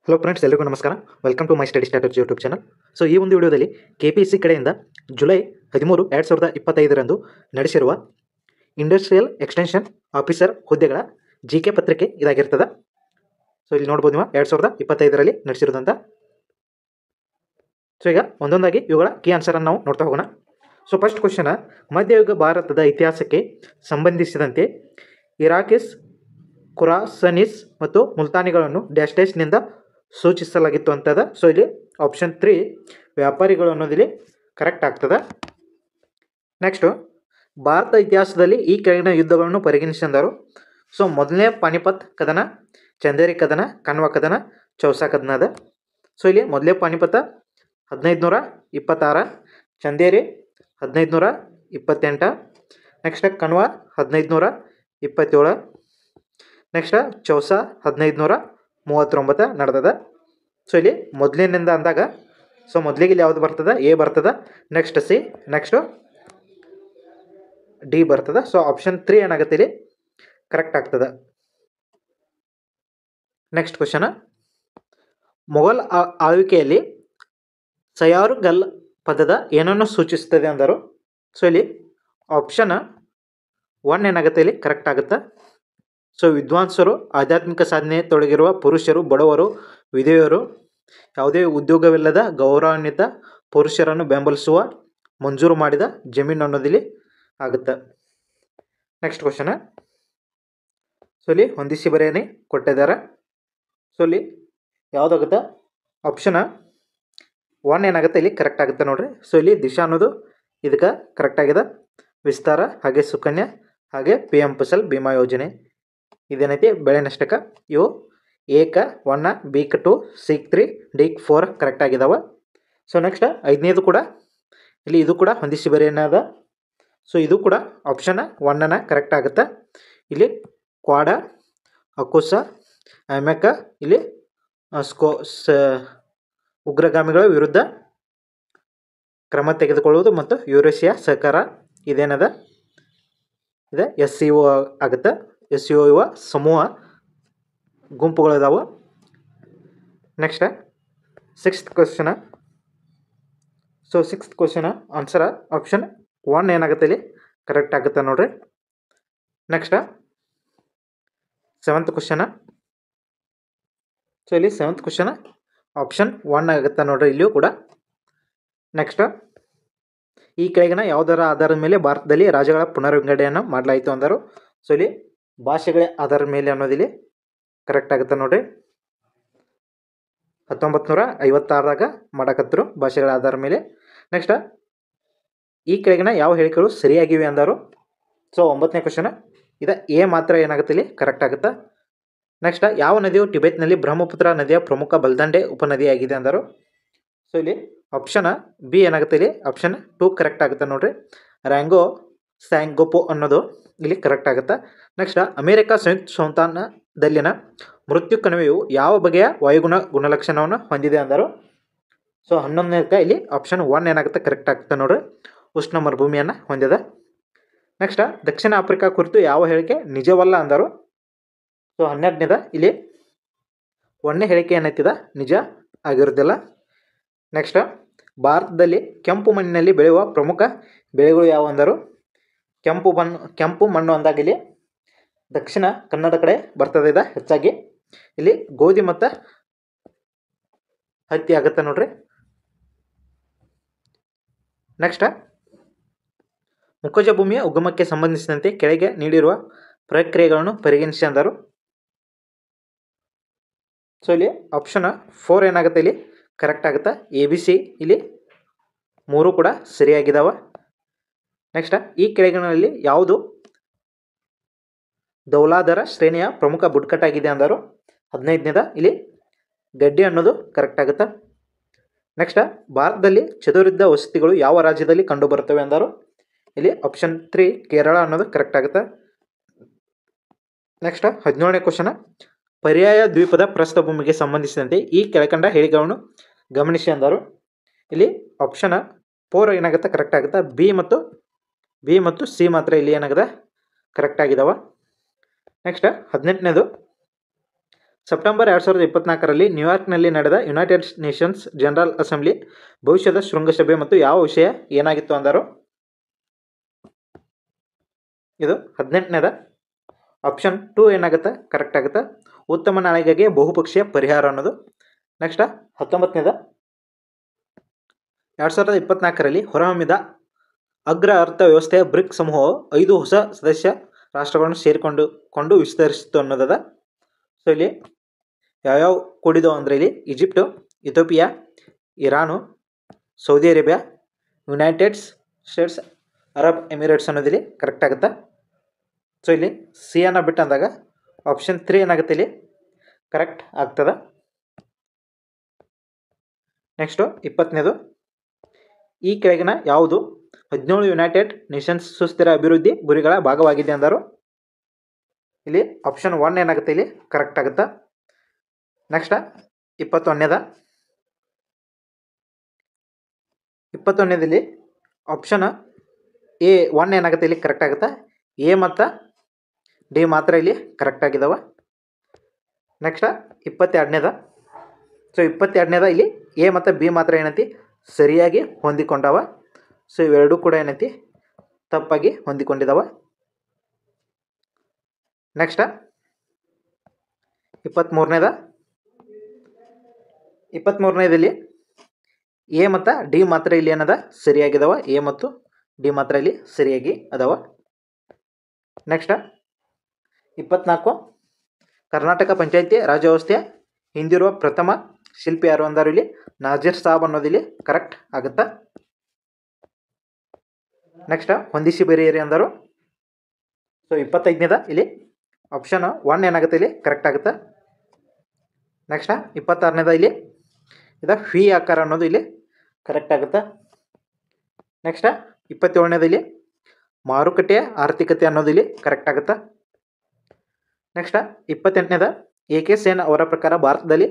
Hello friends, ಎಲ್ಲರಿಗೂ ನಮಸ್ಕಾರ. Welcome to my study starters YouTube channel. So ಈ ಒಂದು ವಿಡಿಯೋದಲ್ಲಿ KPSC ಕಡೆಯಿಂದ ಜುಲೈ 13, 2025 ನಡೆಸಿರುವ ಇಂಡಸ್ಟ್ರಿಯಲ್ ಎಕ್ಸ್ಟೆನ್ಷನ್ ಆಫೀಸರ್ ಹುದ್ದೆಗಳ GK ಪತ್ರಿಕೆ ಇದಾಗಿರ್ತದೆ. ಸೊ ಇಲ್ಲಿ ನೋಡ್ಬೋದು ನೀವು 2025 ನಡೆಸಿರೋದಂತ. ಸೊ ಈಗ ಒಂದೊಂದಾಗಿ ಇವುಗಳ ಕೀ ಆನ್ಸರನ್ನು ನಾವು ನೋಡ್ತಾ ಹೋಗೋಣ. ಸೊ ಫಸ್ಟ್ ಕ್ವಶನ್, ಮಧ್ಯಯುಗ ಭಾರತದ ಇತಿಹಾಸಕ್ಕೆ ಸಂಬಂಧಿಸಿದಂತೆ ಇರಾಕಿಸ್, ಖುರಾಸನೀಸ್ ಮತ್ತು ಮುಲ್ತಾನಿಗಳನ್ನು ಡ್ಯಾಶ್ನಿಂದ ಸೂಚಿಸಲಾಗಿತ್ತು ಅಂತದ. ಸೊ ಇಲ್ಲಿ ಆಪ್ಷನ್ 3 ವ್ಯಾಪಾರಿಗಳು ಅನ್ನೋದಿಲ್ಲಿ ಕರೆಕ್ಟ್ ಆಗ್ತದೆ. ನೆಕ್ಸ್ಟು, ಭಾರತ ಇತಿಹಾಸದಲ್ಲಿ ಈ ಕೆಳಗಿನ ಯುದ್ಧಗಳನ್ನು ಪರಿಗಣಿಸಿದರು. ಸೊ ಮೊದಲನೇ ಪಾನಿಪತ್ ಕದನ, ಚಂದೇರಿ ಕದನ, ಕನ್ವಾ ಕದನ, ಚೌಸಾ ಕದನ ಅದ. ಸೊ ಇಲ್ಲಿ ಮೊದಲೇ ಪಾನಿಪತ 1526, ಚಂದೇರಿ 1528, ನೆಕ್ಸ್ಟ್ ಕನ್ವಾ 1527, ನೆಕ್ಸ್ಟ್ ಚೌಸಾ 1539 ನಡೆದದ. ಸೊ ಇಲ್ಲಿ ಮೊದಲಿನಿಂದ ಅಂದಾಗ ಸೊ ಮೊದಲಿಗೆ ಇಲ್ಲಿ ಯಾವುದು ಬರ್ತದೆ? ಎ ಬರ್ತದೆ, ನೆಕ್ಸ್ಟ್ ಸಿ, ನೆಕ್ಸ್ಟು ಡಿ ಬರ್ತದೆ. ಸೊ ಆಪ್ಷನ್ 3 ಏನಾಗುತ್ತೆ ಇಲ್ಲಿ ಕರೆಕ್ಟ್ ಆಗ್ತದೆ. ನೆಕ್ಸ್ಟ್ ಕ್ವಶನ್, ಮೊಘಲ್ ಆಳ್ವಿಕೆಯಲ್ಲಿ ಸಯಾರುಗಲ್ ಪದದ ಏನನ್ನು ಸೂಚಿಸುತ್ತದೆ ಅಂದರು. ಸೊ ಇಲ್ಲಿ ಆಪ್ಷನ್ 1 ಏನಾಗುತ್ತೆ ಇಲ್ಲಿ ಕರೆಕ್ಟ್ ಆಗುತ್ತೆ. ಸೊ ವಿದ್ವಾಂಸರು, ಆಧ್ಯಾತ್ಮಿಕ ಸಾಧನೆ ತೊಡಗಿರುವ ಪುರುಷರು, ಬಡವರು, ವಿಧವೆಯರು, ಯಾವುದೇ ಉದ್ಯೋಗವಿಲ್ಲದ ಗೌರವಾನ್ವಿತ ಪುರುಷರನ್ನು ಬೆಂಬಲಿಸುವ ಮಂಜೂರು ಮಾಡಿದ ಜಮೀನು ಅನ್ನೋದಿಲ್ಲಿ ಆಗುತ್ತೆ. ನೆಕ್ಸ್ಟ್ ಕ್ವಶನ್, ಸೊ ಇಲ್ಲಿ ಹೊಂದಿಸಿ ಬರೆಯನೆ ಕೊಟ್ಟಿದ್ದಾರೆ. ಸೊ ಇಲ್ಲಿ ಯಾವುದಾಗುತ್ತೆ? ಆಪ್ಷನ್ 1 ಏನಾಗುತ್ತೆ ಇಲ್ಲಿ ಕರೆಕ್ಟ್ ಆಗುತ್ತೆ ನೋಡ್ರಿ. ಸೊ ಇಲ್ಲಿ ದಿಶಾ ಅನ್ನೋದು ಇದಕ್ಕೆ ಕರೆಕ್ಟ್ ಆಗಿದೆ. ವಿಸ್ತಾರ, ಹಾಗೆ ಸುಕನ್ಯಾ, ಹಾಗೆ PM ಫಸಲ್ ಬಿಮಾ ಯೋಜನೆ ಇದೇನೈತಿ ಬೆಳೆ ನಷ್ಟಕ್ಕೆ, ಇವು ಏಕ 1, ಬಿಕ್ 2, ಸಿಕ್ 3, ಡಿಕ್ 4 ಕರೆಕ್ಟ್ ಆಗಿದಾವೆ. ಸೊ ನೆಕ್ಸ್ಟ್ 5ನೇದು ಕೂಡ ಇಲ್ಲಿ ಇದು ಕೂಡ ಹೊಂದಿಸಿ ಬರೆಯದ. ಸೊ ಇದು ಕೂಡ ಆಪ್ಷನ್ 1 ಕರೆಕ್ಟ್ ಆಗುತ್ತೆ. ಇಲ್ಲಿ ಕ್ವಾಡ, ಅಕುಸ, ಅಮೆಕ ಇಲ್ಲಿ ಉಗ್ರಗಾಮಿಗಳ ವಿರುದ್ಧ ಕ್ರಮ ತೆಗೆದುಕೊಳ್ಳುವುದು ಮತ್ತು ಯುರೇಷಿಯಾ ಸಹಕಾರ ಇದೇನದ ಇದೆ SCO ಆಗುತ್ತೆ. SCO ಇವ ಸಮೂಹ ಗುಂಪುಗಳಿದಾವೆ. Next 6th question. So 6th question answer option 1 ಏನಾಗುತ್ತೆ ಇಲ್ಲಿ ಕರೆಕ್ಟ್ ಆಗುತ್ತೆ ನೋಡ್ರಿ. Next 7th question. ಸೊ ಇಲ್ಲಿ 7th ಕ್ವಶನ್ ಆಪ್ಷನ್ 1 ಆಗುತ್ತೆ ನೋಡ್ರಿ ಇಲ್ಲಿಯೂ ಕೂಡ. ನೆಕ್ಸ್ಟ್, ಈ ಕೆಳಗಿನ ಯಾವುದರ ಆಧಾರದ ಮೇಲೆ ಭಾರತದಲ್ಲಿ ರಾಜ್ಯಗಳ ಪುನರ್ವಿಂಗಡಣೆಯನ್ನು ಮಾಡಲಾಯಿತು ಅಂದರು. ಸೊ ಇಲ್ಲಿ ಭಾಷೆಗಳ ಆಧಾರದ ಮೇಲೆ ಅನ್ನೋದಿಲ್ಲಿ ಕರೆಕ್ಟ್ ಆಗುತ್ತೆ ನೋಡ್ರಿ. 1956 ಮಾಡಕತ್ತರು ಭಾಷೆಗಳ ಆಧಾರದ ಮೇಲೆ. ನೆಕ್ಸ್ಟ್, ಈ ಕೆಳಗಿನ ಯಾವ ಹೇಳಿಕೆಗಳು ಸರಿಯಾಗಿವೆ ಅಂದರು. ಸೊ 9ನೇ ಕ್ವಶನ್ ಇದು ಎ ಮಾತ್ರ ಏನಾಗುತ್ತೆ ಇಲ್ಲಿ ಕರೆಕ್ಟ್ ಆಗುತ್ತೆ. ನೆಕ್ಸ್ಟ್, ಯಾವ ನದಿಯು ಟಿಬೆಟ್ನಲ್ಲಿ ಬ್ರಹ್ಮಪುತ್ರ ನದಿಯ ಪ್ರಮುಖ ಬಲದಂಡೆ ಉಪನದಿಯಾಗಿದೆ ಅಂದರು. ಸೊ ಇಲ್ಲಿ ಆಪ್ಷನ್ ಬಿ ಏನಾಗುತ್ತೆ ಇಲ್ಲಿ ಆಪ್ಷನ್ 2 ಕರೆಕ್ಟ್ ಆಗುತ್ತೆ ನೋಡ್ರಿ. ರ್ಯಾಂಗೋ ಸ್ಯಾಂಗೋಪೋ ಅನ್ನೋದು ಇಲ್ಲಿ ಕರೆಕ್ಟ್ ಆಗುತ್ತೆ. ನೆಕ್ಸ್ಟ್, ಅಮೆರಿಕ ಸಂಯುಕ್ತ ಸಂಸ್ಥಾನದಲ್ಲಿನ ಮೃತ್ಯು ಕಣಿವೆಯು ಯಾವ ಬಗೆಯ ವಾಯುಗುಣ ಗುಣಲಕ್ಷಣವನ್ನು ಹೊಂದಿದೆ ಅಂದರು. ಸೊ 11ನೇದಕ್ಕೆ ಇಲ್ಲಿ ಆಪ್ಷನ್ 1 ಏನಾಗುತ್ತೆ ಕರೆಕ್ಟ್ ಆಗುತ್ತೆ ನೋಡ್ರಿ. ಉಷ್ಣ ಮರುಭೂಮಿಯನ್ನು ಹೊಂದಿದೆ. ನೆಕ್ಸ್ಟ್, ದಕ್ಷಿಣ ಆಫ್ರಿಕಾ ಕುರಿತು ಯಾವ ಹೇಳಿಕೆ ನಿಜವಲ್ಲ ಅಂದರು. ಸೊ 12ನೇದ ಇಲ್ಲಿ 1ನೇ ಹೇಳಿಕೆ ಏನೈತಿದ ನಿಜ ಆಗಿರೋದಿಲ್ಲ. ನೆಕ್ಸ್ಟ್, ಭಾರತದಲ್ಲಿ ಕೆಂಪು ಮಣ್ಣಿನಲ್ಲಿ ಬೆಳೆಯುವ ಪ್ರಮುಖ ಬೆಳೆಗಳು ಯಾವ ಅಂದರು. ಕೆಂಪು ಮಣ್ಣು ಅಂದಾಗ ಇಲ್ಲಿ ದಕ್ಷಿಣ ಕನ್ನಡ ಕಡೆ ಬರ್ತದೆ. ಇದೆ ಹೆಚ್ಚಾಗಿ ಇಲ್ಲಿ ಗೋಧಿ ಮತ್ತು ಹತ್ತಿ ಆಗುತ್ತೆ ನೋಡ್ರಿ. ನೆಕ್ಸ್ಟ್, ಮುಖಜ ಭೂಮಿಯ ಉಗಮಕ್ಕೆ ಸಂಬಂಧಿಸಿದಂತೆ ಕೆಳಗೆ ನೀಡಿರುವ ಪ್ರಕ್ರಿಯೆಗಳನ್ನು ಪರಿಗಣಿಸಿ ಅಂದರು. ಸೊ ಇಲ್ಲಿ ಆಪ್ಷನ್ 4 ಏನಾಗುತ್ತೆ ಇಲ್ಲಿ ಕರೆಕ್ಟ್ ಆಗುತ್ತೆ. ABC ಇಲ್ಲಿ 3 ಕೂಡ ಸರಿಯಾಗಿದ್ದಾವೆ. ನೆಕ್ಸ್ಟ್, ಈ ಕೆಳಗಿನಲ್ಲಿ ಯಾವುದು ದೌಲಾಧರ ಶ್ರೇಣಿಯ ಪ್ರಮುಖ ಬುಡಕಟ್ಟಾಗಿದೆ ಅಂದರು. 15ನೇದ ಇಲ್ಲಿ ಗಡ್ಡಿ ಅನ್ನೋದು ಕರೆಕ್ಟ್ ಆಗುತ್ತೆ. ನೆಕ್ಸ್ಟ್, ಭಾರತದಲ್ಲಿ ಚದುರಿದ್ದ ವಸತಿಗಳು ಯಾವ ರಾಜ್ಯದಲ್ಲಿ ಕಂಡುಬರುತ್ತವೆ ಅಂದರು. ಇಲ್ಲಿ ಆಪ್ಷನ್ 3 ಕೇರಳ ಅನ್ನೋದು ಕರೆಕ್ಟ್ ಆಗುತ್ತೆ. ನೆಕ್ಸ್ಟ್ 17ನೇ ಕ್ವಶನ್, ಪರ್ಯಾಯ ದ್ವೀಪದ ಪ್ರಸ್ಥಭೂಮಿಗೆ ಸಂಬಂಧಿಸಿದಂತೆ ಈ ಕೆಳಕಂಡ ಹೇಳಿಕೆಗಳನ್ನು ಗಮನಿಸಿ ಅಂದರು. ಇಲ್ಲಿ ಆಪ್ಷನ್ 4 ಏನಾಗುತ್ತೆ ಕರೆಕ್ಟ್ ಆಗುತ್ತೆ. ಬಿ ಮತ್ತು ಸಿ ಮಾತ್ರ ಇಲ್ಲಿ ಏನಾಗಿದೆ ಕರೆಕ್ಟ್ ಆಗಿದಾವೆ. ನೆಕ್ಸ್ಟ್ 18ನೇದು ಸೆಪ್ಟೆಂಬರ್ 2024ರಲ್ಲಿ ನ್ಯೂಯಾರ್ಕ್ನಲ್ಲಿ ನಡೆದ ಯುನೈಟೆಡ್ ನೇಷನ್ಸ್ ಜನರಲ್ ಅಸೆಂಬ್ಲಿ ಭವಿಷ್ಯದ ಶೃಂಗಸಭೆ ಮತ್ತು ಯಾವ ವಿಷಯ ಏನಾಗಿತ್ತು ಅಂದರು? ಇದು 18ನೇದ ಆಪ್ಷನ್ 2 ಏನಾಗುತ್ತೆ ಕರೆಕ್ಟ್ ಆಗುತ್ತೆ. ಉತ್ತಮ ನಾಳೆಗಾಗಿ ಬಹುಪಕ್ಷೀಯ ಪರಿಹಾರ ಅನ್ನೋದು. ನೆಕ್ಸ್ಟ್ 19ನೇದ 2024ರಲ್ಲಿ ಹೊರಹೊಮ್ಮಿದ ಅಗ್ರ ಅರ್ಥವ್ಯವಸ್ಥೆಯ ಬ್ರಿಕ್ ಸಮೂಹವು 5 ಹೊಸ ಸದಸ್ಯ ರಾಷ್ಟ್ರಗಳನ್ನು ಸೇರಿಕೊಂಡು ವಿಸ್ತರಿಸಿತು ಅನ್ನೋದದ. ಸೊ ಇಲ್ಲಿ ಯಾವ್ಯಾವ ಕೂಡಿದವು ಅಂದರೆ ಇಲ್ಲಿ Egypt, Ethiopia, Iran, Saudi Arabia, United States Arab Emirates ಅನ್ನೋದಿಲ್ಲಿ ಕರೆಕ್ಟ್ ಆಗುತ್ತೆ. ಸೊ ಇಲ್ಲಿ ಸಿ ಅನ್ನು ಬಿಟ್ಟು ಅಂದಾಗ ಆಪ್ಷನ್ 3 ಏನಾಗುತ್ತೆ ಇಲ್ಲಿ ಕರೆಕ್ಟ್ ಆಗ್ತದೆ. ನೆಕ್ಸ್ಟು 20ನೇದು ಈ ಕೆಳಗಿನ ಯಾವುದು 17 ಯುನೈಟೆಡ್ ನೇಷನ್ಸ್ ಸುಸ್ಥಿರ ಅಭಿವೃದ್ಧಿ ಗುರಿಗಳ ಭಾಗವಾಗಿದೆ ಅಂದರು? ಇಲ್ಲಿ ಆಪ್ಷನ್ 1 ಏನಾಗುತ್ತೆ ಇಲ್ಲಿ ಕರೆಕ್ಟ್ ಆಗುತ್ತೆ. ನೆಕ್ಸ್ಟ್ 21ನೇದಲ್ಲಿ ಆಪ್ಷನ್ ಎ 1 ಏನಾಗುತ್ತೆ ಇಲ್ಲಿ ಕರೆಕ್ಟ್ ಆಗುತ್ತೆ. ಎ ಮತ್ತು ಡಿ ಮಾತ್ರ ಇಲ್ಲಿ ಕರೆಕ್ಟ್ ಆಗಿದ್ದಾವೆ. ನೆಕ್ಸ್ಟ್ 22ನೇದ ಸೊ 22ನೇದ ಇಲ್ಲಿ ಎ ಮತ್ತು ಬಿ ಮಾತ್ರ ಏನೈತಿ ಸರಿಯಾಗಿ ಹೊಂದಿಕೊಂಡವ. ಸೊ ಇವೆರಡೂ ಕೂಡ ಏನೈತಿ ತಪ್ಪಾಗಿ ಹೊಂದಿಕೊಂಡಿದ್ದಾವ. ನೆಕ್ಸ್ಟ್ 23ನೇದಲ್ಲಿ ಎ ಮತ್ತು ಡಿ ಮಾತ್ರ ಇಲ್ಲಿ ಏನದ ಸರಿಯಾಗಿದ್ದಾವ. ಎ ಮತ್ತು ಡಿ ಮಾತ್ರ ಇಲ್ಲಿ ಸರಿಯಾಗಿ ಅದಾವ. ನೆಕ್ಸ್ಟ್ 24 ಕರ್ನಾಟಕ ಪಂಚಾಯಿತಿ ರಾಜ್ ವ್ಯವಸ್ಥೆಯ ಹಿಂದಿರುವ ಪ್ರಥಮ ಶಿಲ್ಪಿ ಯಾರು ಅಂದರು? ಇಲ್ಲಿ ನಾಜೀರ್ ಸಾಬ್ ಅನ್ನೋದಿಲ್ಲಿ ಕರೆಕ್ಟ್ ಆಗುತ್ತಾ. ನೆಕ್ಸ್ಟ್ ಹೊಂದಿಸಿ ಬರೆಯಿರಿ ಅಂದರು. ಸೊ 25ನೇದ ಇಲ್ಲಿ ಆಪ್ಷನ್ 1 ಏನಾಗುತ್ತೆ ಇಲ್ಲಿ ಕರೆಕ್ಟ್ ಆಗುತ್ತೆ. ನೆಕ್ಸ್ಟ್ 26ನೇದ ಇಲ್ಲಿ ಇದು ಫಿ ಆಕಾರ ಅನ್ನೋದು ಇಲ್ಲಿ ಕರೆಕ್ಟ್ ಆಗುತ್ತೆ. ನೆಕ್ಸ್ಟ್ 27ನೇದ ಇಲ್ಲಿ ಮಾರುಕಟ್ಟೆಯ ಆರ್ಥಿಕತೆ ಅನ್ನೋದು ಇಲ್ಲಿ ಕರೆಕ್ಟ್ ಆಗುತ್ತೆ. Next 28ನೇದ AK. ಸೇನ್ ಅವರ ಪ್ರಕಾರ ಭಾರತದಲ್ಲಿ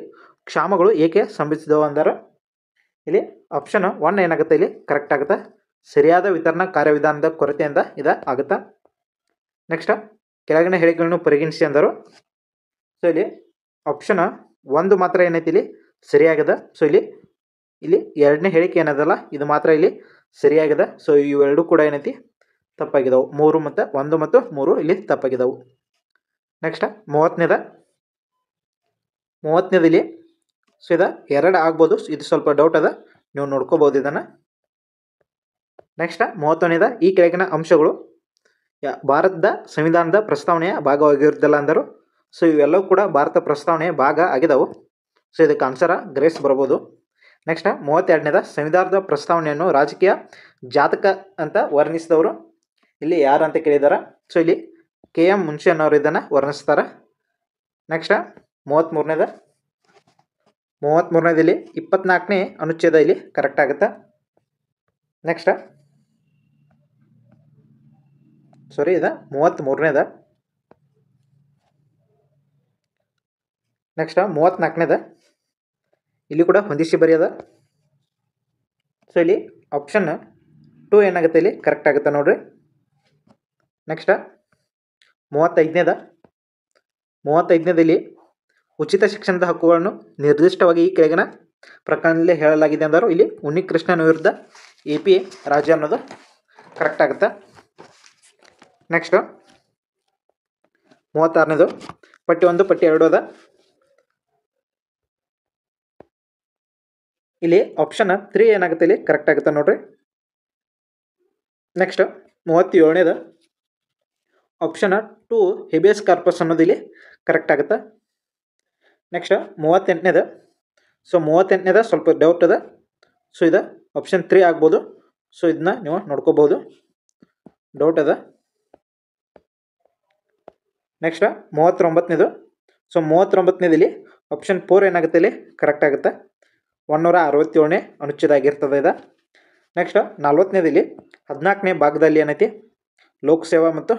ಕ್ಷಾಮಗಳು ಏಕೆ ಸಂಭವಿಸಿದವು ಅಂದರು? ಇಲ್ಲಿ ಆಪ್ಷನ್ 1 ಏನಾಗುತ್ತೆ ಇಲ್ಲಿ ಕರೆಕ್ಟ್ ಆಗುತ್ತೆ. ಸರಿಯಾದ ವಿತರಣಾ ಕಾರ್ಯವಿಧಾನದ ಕೊರತೆಯಿಂದ ಆಗುತ್ತಾ. ನೆಕ್ಸ್ಟ್ ಕೆಳಗಿನ ಹೇಳಿಕೆಗಳನ್ನು ಪರಿಗಣಿಸಿ ಅಂದರು. ಸೊ ಇಲ್ಲಿ ಆಪ್ಷನ್ 1 ಮಾತ್ರ ಏನೈತಿ ಇಲ್ಲಿ ಸರಿಯಾಗಿದೆ. ಸೊ ಇಲ್ಲಿ 2ನೇ ಹೇಳಿಕೆ ಏನದಲ್ಲ ಇದು ಮಾತ್ರ ಇಲ್ಲಿ ಸರಿಯಾಗಿದೆ. ಸೊ ಇವೆರಡೂ ಕೂಡ ಏನೈತಿ ತಪ್ಪಾಗಿದ್ದಾವೆ. 1 ಮತ್ತು 3 ಇಲ್ಲಿ ತಪ್ಪಾಗಿದ್ದಾವೆ. ನೆಕ್ಸ್ಟ್ 30ನೇದಲ್ಲಿ ಸೊ ಇದು 2 ಆಗ್ಬೋದು. ಇದು ಸ್ವಲ್ಪ ಡೌಟ್ ಅದ, ನೀವು ನೋಡ್ಕೋಬೋದು ಇದನ್ನು. ನೆಕ್ಸ್ಟ್ 31ನೇದ ಈ ಕೆಳಗಿನ ಅಂಶಗಳು ಭಾರತದ ಸಂವಿಧಾನದ ಪ್ರಸ್ತಾವನೆಯ ಭಾಗವಾಗಿರುವುದಿಲ್ಲ ಅಂದರು. ಸೊ ಇವೆಲ್ಲವೂ ಕೂಡ ಭಾರತ ಪ್ರಸ್ತಾವನೆಯ ಭಾಗ ಆಗಿದ್ದಾವೆ. ಸೊ ಇದಕ್ಕೆ ಆನ್ಸರ ಗ್ರೇಸ್ ಬರ್ಬೋದು. ನೆಕ್ಸ್ಟ್ 32ನೇದ ಸಂವಿಧಾನದ ಪ್ರಸ್ತಾವನೆಯನ್ನು ರಾಜಕೀಯ ಜಾತಕ ಅಂತ ವರ್ಣಿಸಿದವರು ಇಲ್ಲಿ ಯಾರು ಅಂತ ಕೇಳಿದಾರೆ? ಸೊ ಇಲ್ಲಿ ಕೆ.ಎಂ. ಮುನ್ಷಿ ಅನ್ನೋರು ಇದನ್ನು ವರ್ಣಿಸ್ತಾರೆ. ನೆಕ್ಸ್ಟ್ 33ನೇದಲ್ಲಿ 24ನೇ ಅನುಚ್ಛೇದ ಇಲ್ಲಿ ಕರೆಕ್ಟ್ ಆಗುತ್ತೆ. ನೆಕ್ಸ್ಟ್ ಇದು 33ನೇದ. ನೆಕ್ಸ್ಟ್ 34ನೇದ ಇಲ್ಲಿ ಕೂಡ ಹೊಂದಿಸಿ ಬರೆಯೋದ. ಸೊ ಇಲ್ಲಿ ಆಪ್ಷನ್ 2 ಏನಾಗುತ್ತೆ ಇಲ್ಲಿ ಕರೆಕ್ಟ್ ಆಗುತ್ತೆ ನೋಡ್ರಿ. ನೆಕ್ಸ್ಟ್ 35ನೇದಲ್ಲಿ ಉಚಿತ ಶಿಕ್ಷಣದ ಹಕ್ಕುಗಳನ್ನು ನಿರ್ದಿಷ್ಟವಾಗಿ ಈ ಕೆಳಗಿನ ಪ್ರಕರಣದಲ್ಲಿ ಹೇಳಲಾಗಿದೆ ಅಂದರು. ಇಲ್ಲಿ ಉನ್ನಿಕೃಷ್ಣನ್ ವಿರುದ್ಧ ಎ.ಪಿ. ರಾಜ ಅನ್ನೋದು ಕರೆಕ್ಟ್ ಆಗುತ್ತೆ. ನೆಕ್ಸ್ಟ್ 36ನೇದು ಪಟ್ಟಿ 1 ಪಟ್ಟಿ 2 ಅದ. ಇಲ್ಲಿ ಆಪ್ಷನ್ 3 ಏನಾಗುತ್ತೆ ಇಲ್ಲಿ ಕರೆಕ್ಟ್ ಆಗುತ್ತೆ ನೋಡ್ರಿ. ನೆಕ್ಸ್ಟ್ 37ನೇದು ಆಪ್ಷನ್ 2 ಹೇಬಿಯಸ್ ಕಾರ್ಪಸ್ ಅನ್ನೋದು ಇಲ್ಲಿ ಕರೆಕ್ಟ್ ಆಗುತ್ತೆ. ನೆಕ್ಸ್ಟ್ 38ನೇದು ಸೊ 38ನೇದ ಸ್ವಲ್ಪ ಡೌಟ್ ಅದ. ಸೊ ಇದು ಆಪ್ಷನ್ 3 ಆಗ್ಬೋದು. ಸೊ ಇದನ್ನ ನೀವು ನೋಡ್ಕೋಬೋದು, ಡೌಟ್ ಅದ. ನೆಕ್ಸ್ಟ್ 39ನೇದು ಸೊ 39ನೇದಲ್ಲಿ ಆಪ್ಷನ್ 4 ಏನಾಗುತ್ತೆ ಇಲ್ಲಿ ಕರೆಕ್ಟ್ ಆಗುತ್ತೆ. 167ನೇ ಅನುಚ್ಛೇದ ಆಗಿರ್ತದೆ ಇದು. ನೆಕ್ಸ್ಟ್ 40ನೇದಲ್ಲಿ 14ನೇ ಭಾಗದಲ್ಲಿ ಏನೈತಿ ಲೋಕಸೇವಾ ಮತ್ತು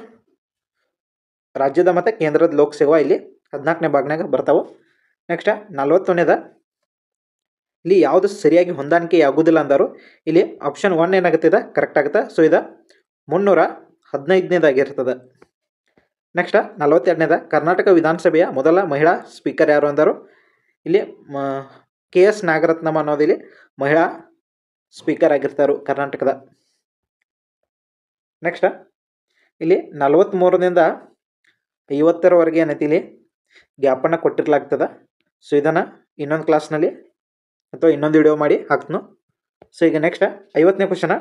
ರಾಜ್ಯದ ಮತ್ತು ಕೇಂದ್ರದ ಲೋಕಸೇವಾ ಇಲ್ಲಿ 14ನೇ ಭಾಗನಾಗ ಬರ್ತಾವೆ. ನೆಕ್ಸ್ಟ್ 41ನೇದ ಇಲ್ಲಿ ಯಾವುದು ಸರಿಯಾಗಿ ಹೊಂದಾಣಿಕೆ ಆಗೋದಿಲ್ಲ ಅಂದರು. ಇಲ್ಲಿ ಆಪ್ಷನ್ 1 ಏನಾಗುತ್ತೆ ಇದು ಕರೆಕ್ಟ್ ಆಗುತ್ತೆ. ಸೊ ಇದು 315ನೇದಾಗಿರ್ತದೆ. ನೆಕ್ಸ್ಟ್ 42ನೇದ ಕರ್ನಾಟಕ ವಿಧಾನಸಭೆಯ ಮೊದಲ ಮಹಿಳಾ ಸ್ಪೀಕರ್ ಯಾರು ಅಂದರು. ಇಲ್ಲಿ KS ನಾಗರತ್ನಮ್ಮ ಅನ್ನೋದು ಇಲ್ಲಿ ಮಹಿಳಾ ಸ್ಪೀಕರ್ ಆಗಿರ್ತಾರೆ ಕರ್ನಾಟಕದ. ನೆಕ್ಸ್ಟ್ ಇಲ್ಲಿ 43ರಿಂದ 50ರವರೆಗೆ ಏನೈತಿ ಇಲ್ಲಿ ಗ್ಯಾಪನ್ನು ಕೊಟ್ಟಿರ್ಲಾಗ್ತದೆ. ಸೊ ಇದನ್ನು ಇನ್ನೊಂದು ಕ್ಲಾಸ್ನಲ್ಲಿ ಅಥವಾ ಇನ್ನೊಂದು ವಿಡಿಯೋ ಮಾಡಿ ಹಾಕ್ತನು. ಸೊ ಈಗ ನೆಕ್ಸ್ಟ್ 50ನೇ ಕ್ವಶನ,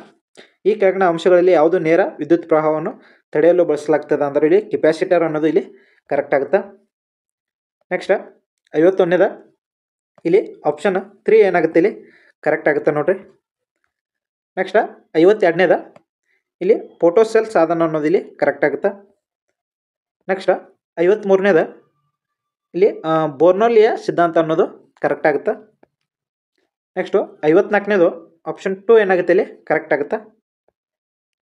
ಈ ಕೆಳಗಿನ ಅಂಶಗಳಲ್ಲಿ ಯಾವುದು ನೇರ ವಿದ್ಯುತ್ ಪ್ರವಾಹವನ್ನು ತಡೆಯಲು ಬಳಸಲಾಗ್ತದೆ ಅಂದ್ರೆ ಇಲ್ಲಿ ಕೆಪಾಸಿಟರ್ ಅನ್ನೋದು ಇಲ್ಲಿ ಕರೆಕ್ಟ್ ಆಗುತ್ತೆ. ನೆಕ್ಸ್ಟ್ 51ನೇದ ಇಲ್ಲಿ ಆಪ್ಷನ್ 3 ಏನಾಗುತ್ತೆ ಇಲ್ಲಿ ಕರೆಕ್ಟ್ ಆಗುತ್ತೆ ನೋಡ್ರಿ. ನೆಕ್ಸ್ಟ್ 52ನೇದ ಇಲ್ಲಿ ಫೋಟೋಸೆಲ್ ಸಾಧನ ಅನ್ನೋದು ಇಲ್ಲಿ ಕರೆಕ್ಟ್ ಆಗುತ್ತೆ. ನೆಕ್ಸ್ಟ್ 53ನೇದ ಇಲ್ಲಿ ಬೋರ್ನೋಲಿಯ ಸಿದ್ಧಾಂತ ಅನ್ನೋದು ಕರೆಕ್ಟ್ ಆಗುತ್ತೆ. ನೆಕ್ಸ್ಟು 54ನೇದು ಆಪ್ಷನ್ 2 ಏನಾಗುತ್ತೆ ಇಲ್ಲಿ ಕರೆಕ್ಟ್ ಆಗುತ್ತೆ.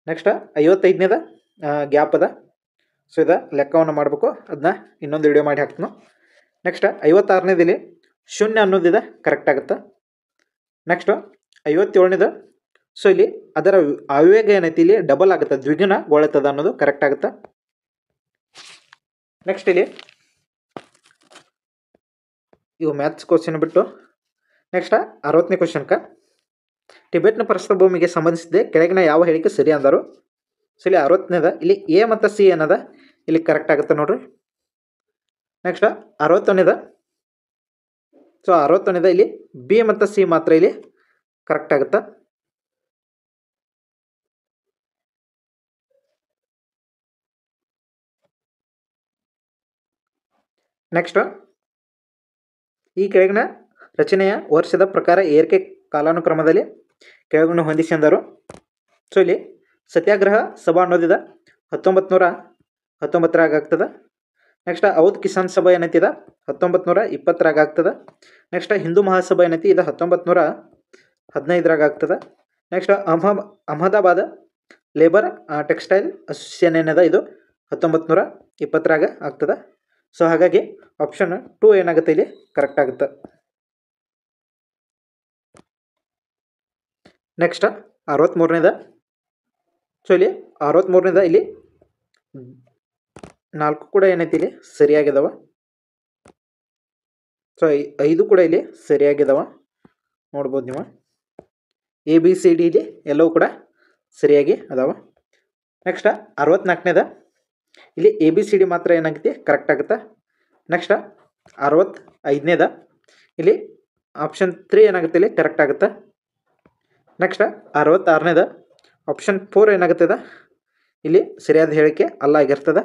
ನೆಕ್ಸ್ಟ್ 55ನೇದ ಗ್ಯಾಪ್ ಅದ. ಸೊ ಇದು ಲೆಕ್ಕವನ್ನು ಮಾಡಬೇಕು, ಅದನ್ನ ಇನ್ನೊಂದು ವಿಡಿಯೋ ಮಾಡಿ ಹಾಕ್ತೀನಿ. ನೆಕ್ಸ್ಟ್ 56ನೇದು ಇಲ್ಲಿ ಶೂನ್ಯ ಅನ್ನೋದಿದೆ ಕರೆಕ್ಟ್ ಆಗುತ್ತೆ. ನೆಕ್ಸ್ಟು 57ನೇದು ಸೊ ಇಲ್ಲಿ ಅದರ ಆವೇಗ ಏನೈತಿ ಇಲ್ಲಿ ಡಬಲ್ ಆಗುತ್ತೆ, ದ್ವಿಗುಣಗೊಳ್ಳುತ್ತದೆ ಅನ್ನೋದು ಕರೆಕ್ಟ್ ಆಗುತ್ತೆ. ನೆಕ್ಸ್ಟ್ ಇಲ್ಲಿ ಇವು ಮ್ಯಾಥ್ಸ್ ಕ್ವಶನ್ ಬಿಟ್ಟು ನೆಕ್ಸ್ಟ್ 60ನೇ ಕ್ವಶನ್ಕ, ಟಿಬೆಟ್ನ ಪ್ರಸ್ಥಭೂಮಿಗೆ ಸಂಬಂಧಿಸಿದೆ ಕೆಳಗಿನ ಯಾವ ಹೇಳಿಕೆ ಸರಿ ಅಂದರು. ಸೊ ಇಲ್ಲಿ 60ನೇದ ಇಲ್ಲಿ ಎ ಮತ್ತು ಸಿ ಏನದ ಇಲ್ಲಿ ಕರೆಕ್ಟ್ ಆಗುತ್ತೆ ನೋಡ್ರಿ. ನೆಕ್ಸ್ಟ್ 61ನೇದ ಸೊ 61ನೇದ ಇಲ್ಲಿ ಬಿ ಮತ್ತು ಸಿ ಮಾತ್ರ ಇಲ್ಲಿ ಕರೆಕ್ಟ್ ಆಗುತ್ತೆ. ನೆಕ್ಸ್ಟ್ ಈ ಕೆಳಗಿನ ರಚನೆಯ ವರ್ಷದ ಪ್ರಕಾರ ಏರಿಕೆ ಕಾಲಾನುಕ್ರಮದಲ್ಲಿ ಕೆಳಗನ್ನು ಹೊಂದಿಸಿ ಅಂದರು. ಸೊ ಇಲ್ಲಿ ಸತ್ಯಾಗ್ರಹ ಸಭಾ ಅನ್ನೋದಿದೆ 1919ರಾಗ ಆಗ್ತದೆ. ನೆಕ್ಸ್ಟ್ ಔದ್ ಕಿಸಾನ್ ಸಭಾ ಏನೈತಿದ 1920ರಾಗ ಆಗ್ತದೆ. ನೆಕ್ಸ್ಟ್ ಹಿಂದೂ ಮಹಾಸಭಾ ಏನೈತಿ ಇದು 1915ರಾಗ ಆಗ್ತದೆ. Next Ahmedabad labour textile association ಏನಿದೆ ಇದು 1920ರಾಗ ಆಗ್ತದೆ. ಸೊ ಹಾಗಾಗಿ ಆಪ್ಷನ್ 2 ಏನಾಗುತ್ತೆ ಇಲ್ಲಿ ಕರೆಕ್ಟ್ ಆಗುತ್ತೆ. ನೆಕ್ಸ್ಟ್ 63ನೇದ ಸೊ ಇಲ್ಲಿ 63ನೇದ ಇಲ್ಲಿ 4 ಕೂಡ ಏನೈತಿ ಇಲ್ಲಿ ಸರಿಯಾಗಿದ್ದಾವ. ಸೊ 5 ಕೂಡ ಇಲ್ಲಿ ಸರಿಯಾಗಿದ್ದಾವ ನೋಡ್ಬೋದು ನೀವು. ABCD ಇಲ್ಲಿ ಎಲ್ಲವೂ ಕೂಡ ಸರಿಯಾಗಿ ಅದಾವ. ನೆಕ್ಸ್ಟ್ 64ನೇದ ಇಲ್ಲಿ ABCD ಮಾತ್ರ ಏನಾಗುತ್ತೆ ಕರೆಕ್ಟ್ ಆಗುತ್ತೆ. ನೆಕ್ಸ್ಟ್ 65ನೇದ ಇಲ್ಲಿ ಆಪ್ಷನ್ 3 ಏನಾಗುತ್ತೆ ಇಲ್ಲಿ ಕರೆಕ್ಟ್ ಆಗುತ್ತೆ. ನೆಕ್ಸ್ಟ್ 66ನೇದ ಆಪ್ಷನ್ 4 ಏನಾಗುತ್ತದೆ ಇಲ್ಲಿ ಸರಿಯಾದ ಹೇಳಿಕೆ ಅಲ್ಲ ಆಗಿರ್ತದೆ.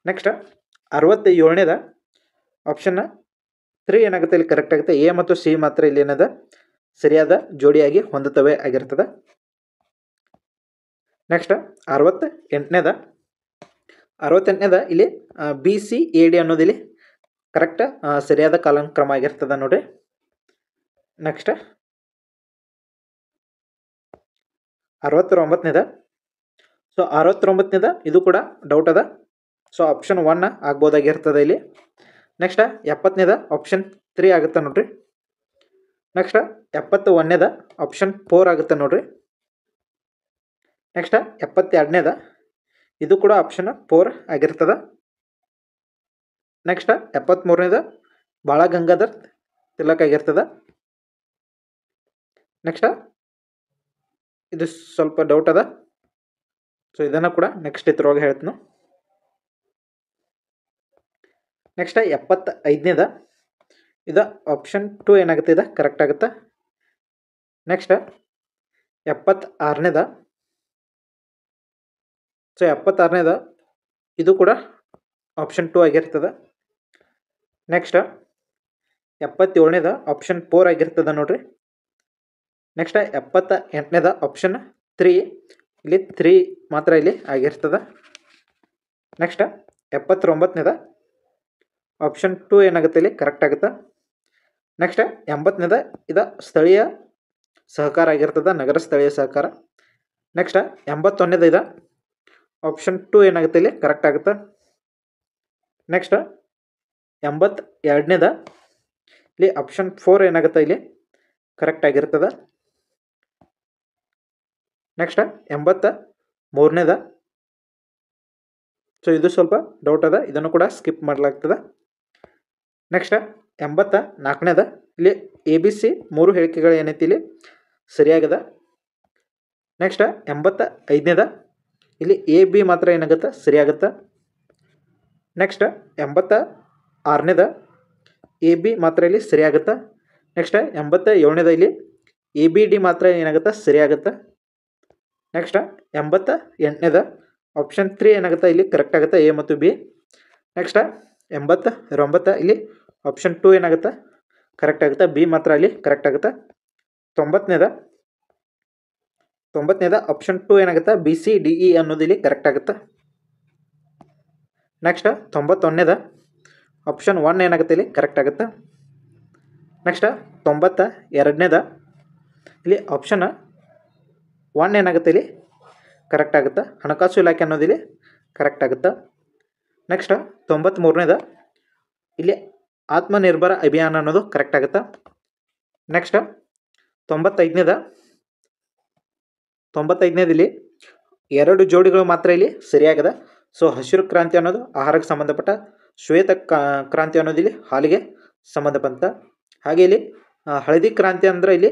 ನೆಕ್ಸ್ಟ್ 67ನೇದ ಆಪ್ಷನ್ 3 ಏನಾಗುತ್ತೆ ಇಲ್ಲಿ ಕರೆಕ್ಟ್ ಆಗುತ್ತೆ. ಎ ಮತ್ತು ಸಿ ಮಾತ್ರ ಇಲ್ಲಿ ಏನದ ಸರಿಯಾದ ಜೋಡಿಯಾಗಿ ಹೊಂದುತ್ತವೆ ಆಗಿರ್ತದೆ. ನೆಕ್ಸ್ಟ್ 68ನೇದ ಇಲ್ಲಿ BCAD ಅನ್ನೋದು ಇಲ್ಲಿ ಕರೆಕ್ಟ್ ಸರಿಯಾದ ಕಾಲಾನುಕ್ರಮ ಆಗಿರ್ತದೆ ನೋಡ್ರಿ. ನೆಕ್ಸ್ಟ್ 69ನೇದ ಸೊ 69ನೇದ ಇದು ಕೂಡ ಡೌಟ್ ಅದ. ಸೊ ಆಪ್ಷನ್ 1 ಆಗ್ಬೋದಾಗಿರ್ತದೆ ಇಲ್ಲಿ. ನೆಕ್ಸ್ಟ್ 70ನೇದ ಆಪ್ಷನ್ 3 ಆಗುತ್ತೆ ನೋಡ್ರಿ. ನೆಕ್ಸ್ಟ್ 71ನೇದ ಆಪ್ಷನ್ 4 ಆಗುತ್ತೆ ನೋಡ್ರಿ. ನೆಕ್ಸ್ಟ್ 72ನೇದ ಇದು ಕೂಡ ಆಪ್ಷನ್ 4 ಆಗಿರ್ತದೆ. ನೆಕ್ಸ್ಟ್ 73ನೇದ ಬಾಳ ಗಂಗಾಧರ್ ತಿಲಕ್ ಆಗಿರ್ತದೆ. ನೆಕ್ಸ್ಟ್ ಇದು ಸ್ವಲ್ಪ ಡೌಟ್ ಅದ. ಸೊ ಇದನ್ನು ಕೂಡ ನೆಕ್ಸ್ಟ್ ಇದ್ರೊಳಗೆ ಹೇಳ್ತೀನಿ. ನೆಕ್ಸ್ಟ್ 75ನೇದ ಇದು ಆಪ್ಷನ್ 2 ಏನಾಗುತ್ತೆ ಇದು ಕರೆಕ್ಟ್ ಆಗುತ್ತೆ. ನೆಕ್ಸ್ಟ್ 76ನೇದ ಸೊ 76ನೇದ ಇದು ಕೂಡ ಆಪ್ಷನ್ 2 ಆಗಿರ್ತದೆ. ನೆಕ್ಸ್ಟ್ 77ನೇದ ಆಪ್ಷನ್ 4 ಆಗಿರ್ತದೆ ನೋಡ್ರಿ. ನೆಕ್ಸ್ಟ್ 78ನೇದ ಆಪ್ಷನ್ 3 ಇಲ್ಲಿ 3 ಮಾತ್ರ ಇಲ್ಲಿ ಆಗಿರ್ತದೆ. ನೆಕ್ಸ್ಟ್ 79ನೇದ ಆಪ್ಷನ್ 2 ಏನಾಗುತ್ತೆ ಇಲ್ಲಿ ಕರೆಕ್ಟ್ ಆಗುತ್ತೆ. ನೆಕ್ಸ್ಟ್ 80ನೇದ ಇದು ಸ್ಥಳೀಯ ಸಹಕಾರ ಆಗಿರ್ತದೆ, ನಗರ ಸ್ಥಳೀಯ ಸಹಕಾರ. ನೆಕ್ಸ್ಟ್ 81ನೇದ ಇದು ಆಪ್ಷನ್ 2 ಏನಾಗುತ್ತೆ ಇಲ್ಲಿ ಕರೆಕ್ಟ್ ಆಗುತ್ತೆ. ನೆಕ್ಸ್ಟ್ 82ನೇದ ಇಲ್ಲಿ ಆಪ್ಷನ್ 4 ಏನಾಗುತ್ತೆ ಇಲ್ಲಿ ಕರೆಕ್ಟ್ ಆಗಿರ್ತದೆ. ನೆಕ್ಸ್ಟ್ 83ನೇದ ಸೊ ಇದು ಸ್ವಲ್ಪ ಡೌಟ್ ಅದ, ಇದನ್ನು ಕೂಡ ಸ್ಕಿಪ್ ಮಾಡಲಾಗ್ತದೆ. ನೆಕ್ಸ್ಟ್ 84ನೇದ ಇಲ್ಲಿ ABC 3 ಹೇಳಿಕೆಗಳು ಏನೈತಿ ಇಲ್ಲಿ ಸರಿಯಾಗದ. ನೆಕ್ಸ್ಟ್ 85ನೇದ ಇಲ್ಲಿ AB ಮಾತ್ರ ಏನಾಗುತ್ತೆ ಸರಿಯಾಗುತ್ತೆ. ನೆಕ್ಸ್ಟ್ 86ನೇದ AB ಮಾತ್ರ ಇಲ್ಲಿ ಸರಿಯಾಗುತ್ತೆ. ನೆಕ್ಸ್ಟ್ 87ನೇದ ಇಲ್ಲಿ ABD ಮಾತ್ರ ಏನಾಗುತ್ತೆ ಸರಿಯಾಗುತ್ತೆ. ನೆಕ್ಸ್ಟ್ 88ನೇದ ಆಪ್ಷನ್ 3 ಏನಾಗುತ್ತೆ ಇಲ್ಲಿ ಕರೆಕ್ಟ್ ಆಗುತ್ತೆ, A ಮತ್ತು B. ನೆಕ್ಸ್ಟ್ 89 ಇಲ್ಲಿ ಆಪ್ಷನ್ 2 ಏನಾಗುತ್ತೆ ಕರೆಕ್ಟ್ ಆಗುತ್ತೆ, B ಮಾತ್ರ ಇಲ್ಲಿ ಕರೆಕ್ಟ್ ಆಗುತ್ತೆ. 90ನೇದ ಆಪ್ಷನ್ 2 ಏನಾಗುತ್ತೆ BCDE ಅನ್ನೋದು ಇಲ್ಲಿ ಕರೆಕ್ಟ್ ಆಗುತ್ತೆ. ನೆಕ್ಸ್ಟ್ 91ನೇದ ಆಪ್ಷನ್ 1 ಏನಾಗುತ್ತೆ ಇಲ್ಲಿ ಕರೆಕ್ಟ್ ಆಗುತ್ತೆ. ನೆಕ್ಸ್ಟ್ 92ನೇದ ಇಲ್ಲಿ ಆಪ್ಷನ್ 1 ಏನಾಗುತ್ತೆ ಇಲ್ಲಿ ಕರೆಕ್ಟ್ ಆಗುತ್ತೆ, ಹಣಕಾಸು ಇಲಾಖೆ ಅನ್ನೋದು ಇಲ್ಲಿ ಕರೆಕ್ಟ್ ಆಗುತ್ತೆ. ನೆಕ್ಸ್ಟ್ 93ನೇದ ಇಲ್ಲಿ ಆತ್ಮನಿರ್ಭರ ಅಭಿಯಾನ ಅನ್ನೋದು ಕರೆಕ್ಟ್ ಆಗುತ್ತೆ. ನೆಕ್ಸ್ಟ್ 95ನೇದ ಇಲ್ಲಿ 2 ಜೋಡಿಗಳು ಮಾತ್ರ ಇಲ್ಲಿ ಸರಿಯಾಗಿದೆ. ಸೊ ಹಸಿರು ಕ್ರಾಂತಿ ಅನ್ನೋದು ಆಹಾರಕ್ಕೆ ಸಂಬಂಧಪಟ್ಟ, ಶ್ವೇತ ಕ್ರಾಂತಿ ಅನ್ನೋದು ಇಲ್ಲಿ ಹಾಲಿಗೆ ಸಂಬಂಧಪಟ್ಟ. ಹಾಗೆ ಇಲ್ಲಿ ಹಳದಿ ಕ್ರಾಂತಿ ಅಂದರೆ ಇಲ್ಲಿ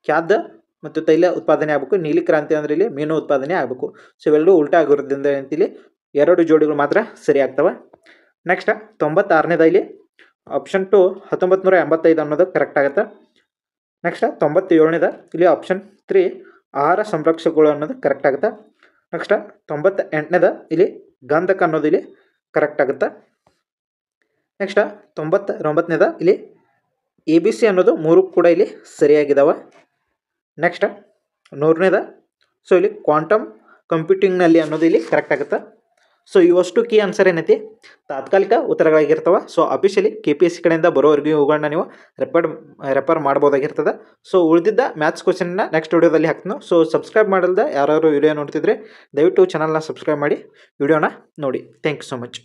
ಖಾದ್ಯ ಮತ್ತು ತೈಲ ಉತ್ಪಾದನೆ ಆಗಬೇಕು, ನೀಲಿ ಕ್ರಾಂತಿ ಅಂದರೆ ಇಲ್ಲಿ ಮೀನು ಉತ್ಪಾದನೆ ಆಗಬೇಕು. ಸೊ ಇವೆರಡೂ ಉಲ್ಟಾ ಆಗಿರೋದ್ರಿಂದ ಇಲ್ಲಿ 2 ಜೋಡಿಗಳು ಮಾತ್ರ ಸರಿ ಆಗ್ತವೆ. ನೆಕ್ಸ್ಟ್ 96ನೇದ ಇಲ್ಲಿ ಆಪ್ಷನ್ 2 1985 ಅನ್ನೋದು ಕರೆಕ್ಟ್ ಆಗುತ್ತೆ. ನೆಕ್ಸ್ಟ್ 97ನೇದ ಇಲ್ಲಿ ಆಪ್ಷನ್ 3 ಆಹಾರ ಸಂರಕ್ಷಕಗಳು ಅನ್ನೋದು ಕರೆಕ್ಟ್ ಆಗುತ್ತೆ. ನೆಕ್ಸ್ಟ್ 98ನೇದ ಇಲ್ಲಿ ಗಂಧಕ ಅನ್ನೋದು ಇಲ್ಲಿ ಕರೆಕ್ಟ್ ಆಗುತ್ತೆ. ನೆಕ್ಸ್ಟ್ 99ನೇದ ಇಲ್ಲಿ ABC ಅನ್ನೋದು 3 ಕೂಡ ಇಲ್ಲಿ ಸರಿಯಾಗಿದ್ದಾವೆ. ನೆಕ್ಸ್ಟ್ 100ನೇದ ಸೊ ಇಲ್ಲಿ ಕ್ವಾಂಟಮ್ ಕಂಪ್ಯೂಟಿಂಗ್ನಲ್ಲಿ ಅನ್ನೋದು ಇಲ್ಲಿ ಕರೆಕ್ಟ್ ಆಗುತ್ತೆ. ಸೊ ಇವಷ್ಟು ಕೀ ಆನ್ಸರ್ ಏನೈತಿ ತಾತ್ಕಾಲಿಕ ಉತ್ತರಗಳಾಗಿರ್ತವೆ. ಸೊ ಅಫಿಷಿಯಲಿ KPSC ಕಡೆಯಿಂದ ಬರೋವರೆಗೂ ಇವುಗಳನ್ನ ನೀವು ರೆಫರ್ ಮಾಡ್ಬೋದಾಗಿರ್ತದೆ. ಸೊ ಉಳಿದಿದ್ದ ಮ್ಯಾಥ್ಸ್ ಕ್ವಶನ್ನ ನೆಕ್ಸ್ಟ್ ವಿಡಿಯೋದಲ್ಲಿ ಹಾಕ್ತೀನಿ. ಸೊ ಸಬ್ಸ್ಕ್ರೈಬ್ ಮಾಡಲ್ದ ಯಾರು ವಿಡಿಯೋ ನೋಡ್ತಿದ್ರೆ ದಯವಿಟ್ಟು ಚಾನಲ್ನ ಸಬ್ಸ್ಕ್ರೈಬ್ ಮಾಡಿ ವಿಡಿಯೋನ ನೋಡಿ. Thank you so much.